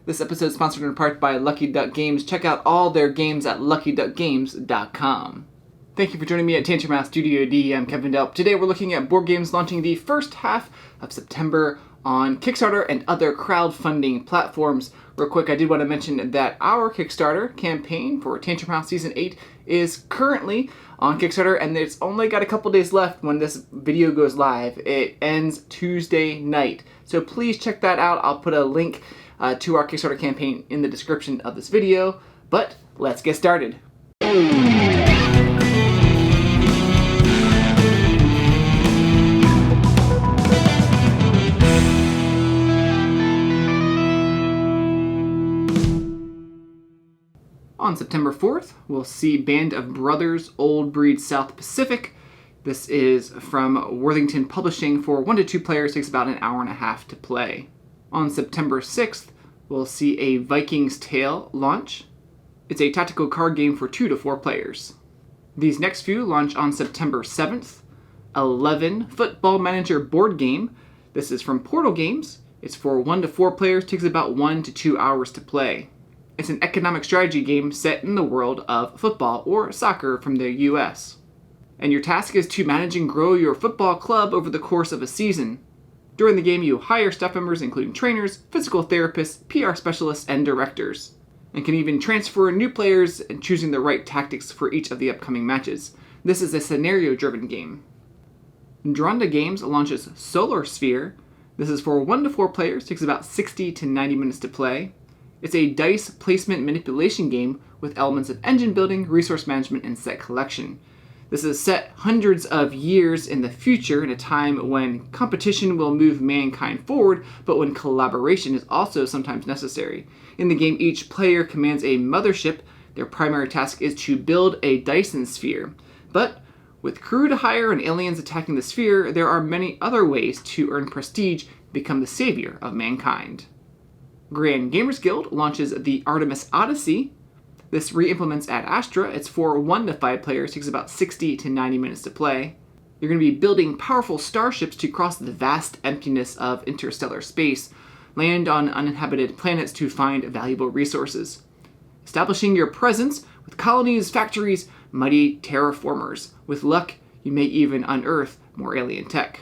This episode is sponsored in part by Lucky Duck Games. Check out all their games at luckyduckgames.com. Thank you for joining me at Tantrum Studio D. I'm Kevin Delp. Today we're looking at board games launching the first half of September on Kickstarter and other crowdfunding platforms. Real quick, I did want to mention that our Kickstarter campaign for Tantrum House Season 8 is currently on Kickstarter, and it's only got a couple days left when this video goes live. It ends Tuesday night. So please check that out. I'll put a link to our Kickstarter campaign in the description of this video. But let's get started. On September 4th, we'll see Band of Brothers, Old Breed South Pacific. This is from Worthington Publishing. For 1 to 2 players, takes about an hour and a half to play. On September 6th, we'll see a Vikings Tale launch. It's a tactical card game for 2 to 4 players. These next few launch on September 7th. 11 Football Manager board game. This is from Portal Games. It's for 1 to 4 players, takes about 1 to 2 hours to play. It's an economic strategy game set in the world of football or soccer from the US. And your task is to manage and grow your football club over the course of a season. During the game, you hire staff members including trainers, physical therapists, PR specialists, and directors. And can even transfer new players and choosing the right tactics for each of the upcoming matches. This is a scenario-driven game. Dronda Games launches Solar Sphere. This is for 1 to 4 players, takes about 60 to 90 minutes to play. It's a dice placement manipulation game with elements of engine building, resource management, and set collection. This is set hundreds of years in the future, in a time when competition will move mankind forward, but when collaboration is also sometimes necessary. In the game, each player commands a mothership. Their primary task is to build a Dyson sphere. But with crew to hire and aliens attacking the sphere, there are many other ways to earn prestige and become the savior of mankind. Grand Gamers Guild launches the Artemis Odyssey. This re-implements Ad Astra. It's for 1 to 5 players, takes about 60 to 90 minutes to play. You're going to be building powerful starships to cross the vast emptiness of interstellar space, land on uninhabited planets to find valuable resources. Establishing your presence with colonies, factories, mighty terraformers. With luck, you may even unearth more alien tech.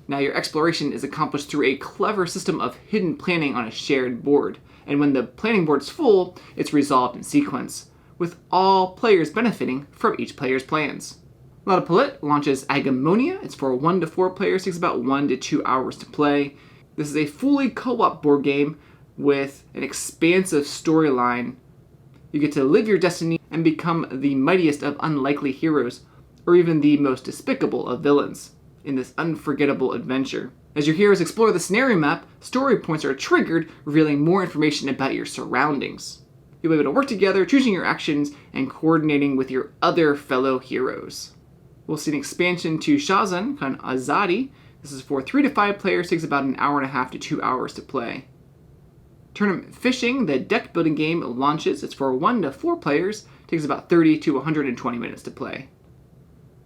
Now, your exploration is accomplished through a clever system of hidden planning on a shared board, and when the planning board's full, it's resolved in sequence, with all players benefiting from each player's plans. Lottapolit launches Agemonia. It's for 1 to 4 players, takes about 1 to 2 hours to play. This is a fully co-op board game with an expansive storyline. You get to live your destiny and become the mightiest of unlikely heroes, or even the most despicable of villains, in this unforgettable adventure. As your heroes explore the scenario map, story points are triggered, revealing more information about your surroundings. You'll be able to work together, choosing your actions, and coordinating with your other fellow heroes. We'll see an expansion to Shasn called Azadi. This is for 3 to 5 players, takes about an hour and a half to 2 hours to play. Tournament Fishing, the deck building game, launches. It's for 1 to 4 players, takes about 30 to 120 minutes to play.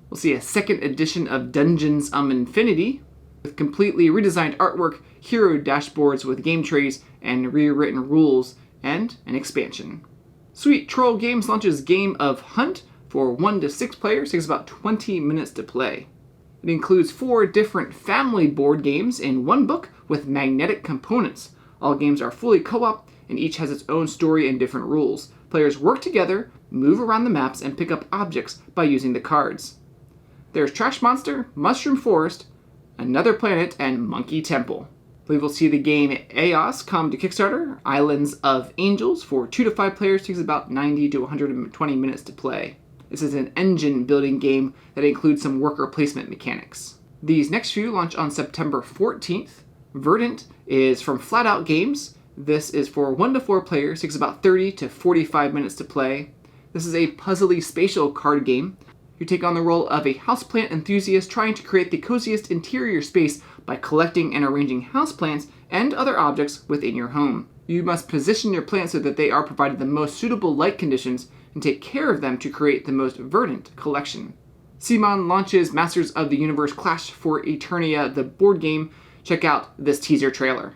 We'll see a second edition of Dungeons Infinity, with completely redesigned artwork, hero dashboards with game trays and rewritten rules, and an expansion. Sweet Troll Games launches Game of Hunt for 1 to 6 players, takes about 20 minutes to play. It includes 4 different family board games in one book with magnetic components. All games are fully co-op, and each has its own story and different rules. Players work together, move around the maps, and pick up objects by using the cards. There's Trash Monster, Mushroom Forest, Another Planet, and Monkey Temple. I believe we'll see the game Aeos come to Kickstarter. Islands of Angels for 2 to 5 players, takes about 90 to 120 minutes to play. This is an engine building game that includes some worker placement mechanics. These next few launch on September 14th. Verdant is from Flat Out Games. This is for 1 to 4 players, takes about 30 to 45 minutes to play. This is a puzzly spatial card game. You take on the role of a houseplant enthusiast trying to create the coziest interior space by collecting and arranging houseplants and other objects within your home. You must position your plants so that they are provided the most suitable light conditions and take care of them to create the most verdant collection. CMON launches Masters of the Universe Clash for Eternia, the board game. Check out this teaser trailer.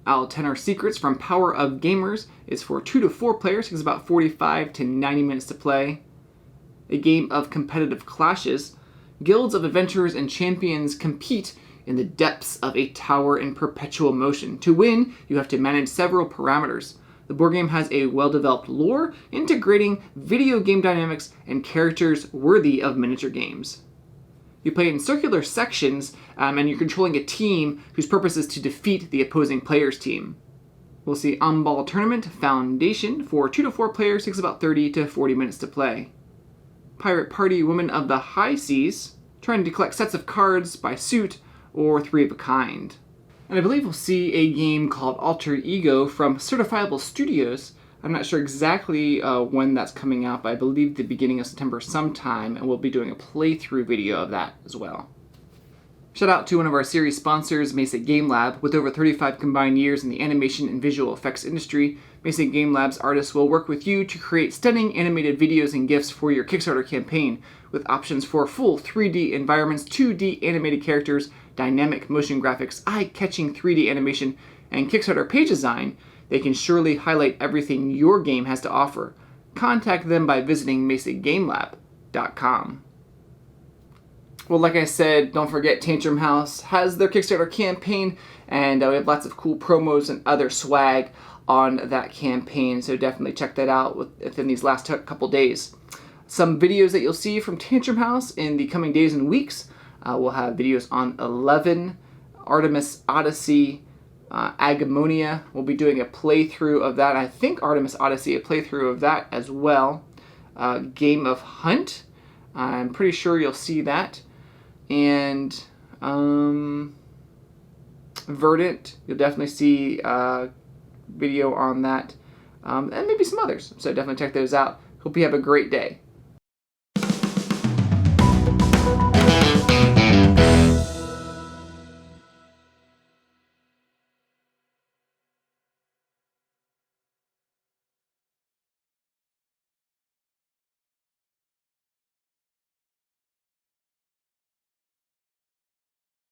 Altenor Secrets from Power of Gamers is for 2 to 4 players, takes about 45 to 90 minutes to play. A game of competitive clashes. Guilds of adventurers and champions compete in the depths of a tower in perpetual motion. To win, you have to manage several parameters. The board game has a well-developed lore, integrating video game dynamics and characters worthy of miniature games. You play in circular sections, and you're controlling a team whose purpose is to defeat the opposing player's team. We'll see Ambal Tournament Foundation for 2 to 4 players, takes about 30 to 40 minutes to play. Pirate Party Women of the High Seas, trying to collect sets of cards by suit or 3 of a kind. And I believe we'll see a game called Alter Ego from Certifiable Studios. I'm not sure exactly when that's coming out, but I believe the beginning of September sometime, and we'll be doing a playthrough video of that as well. Shout out to one of our series sponsors, Mesa Game Lab. With over 35 combined years in the animation and visual effects industry, Mesa Game Lab's artists will work with you to create stunning animated videos and GIFs for your Kickstarter campaign, with options for full 3D environments, 2D animated characters, dynamic motion graphics, eye-catching 3D animation, and Kickstarter page design. They can surely highlight everything your game has to offer. Contact them by visiting mesagamelab.com. Well, like I said, don't forget Tantrum House has their Kickstarter campaign, and we have lots of cool promos and other swag on that campaign, so definitely check that out within these last couple days. Some videos that you'll see from Tantrum House in the coming days and weeks. We'll have videos on 11, Artemis Odyssey, Agamonia. We'll be doing a playthrough of that. I think Artemis Odyssey, a playthrough of that as well. Game of Hunt. I'm pretty sure you'll see that. And Verdant, you'll definitely see a video on that. And maybe some others. So definitely check those out. Hope you have a great day.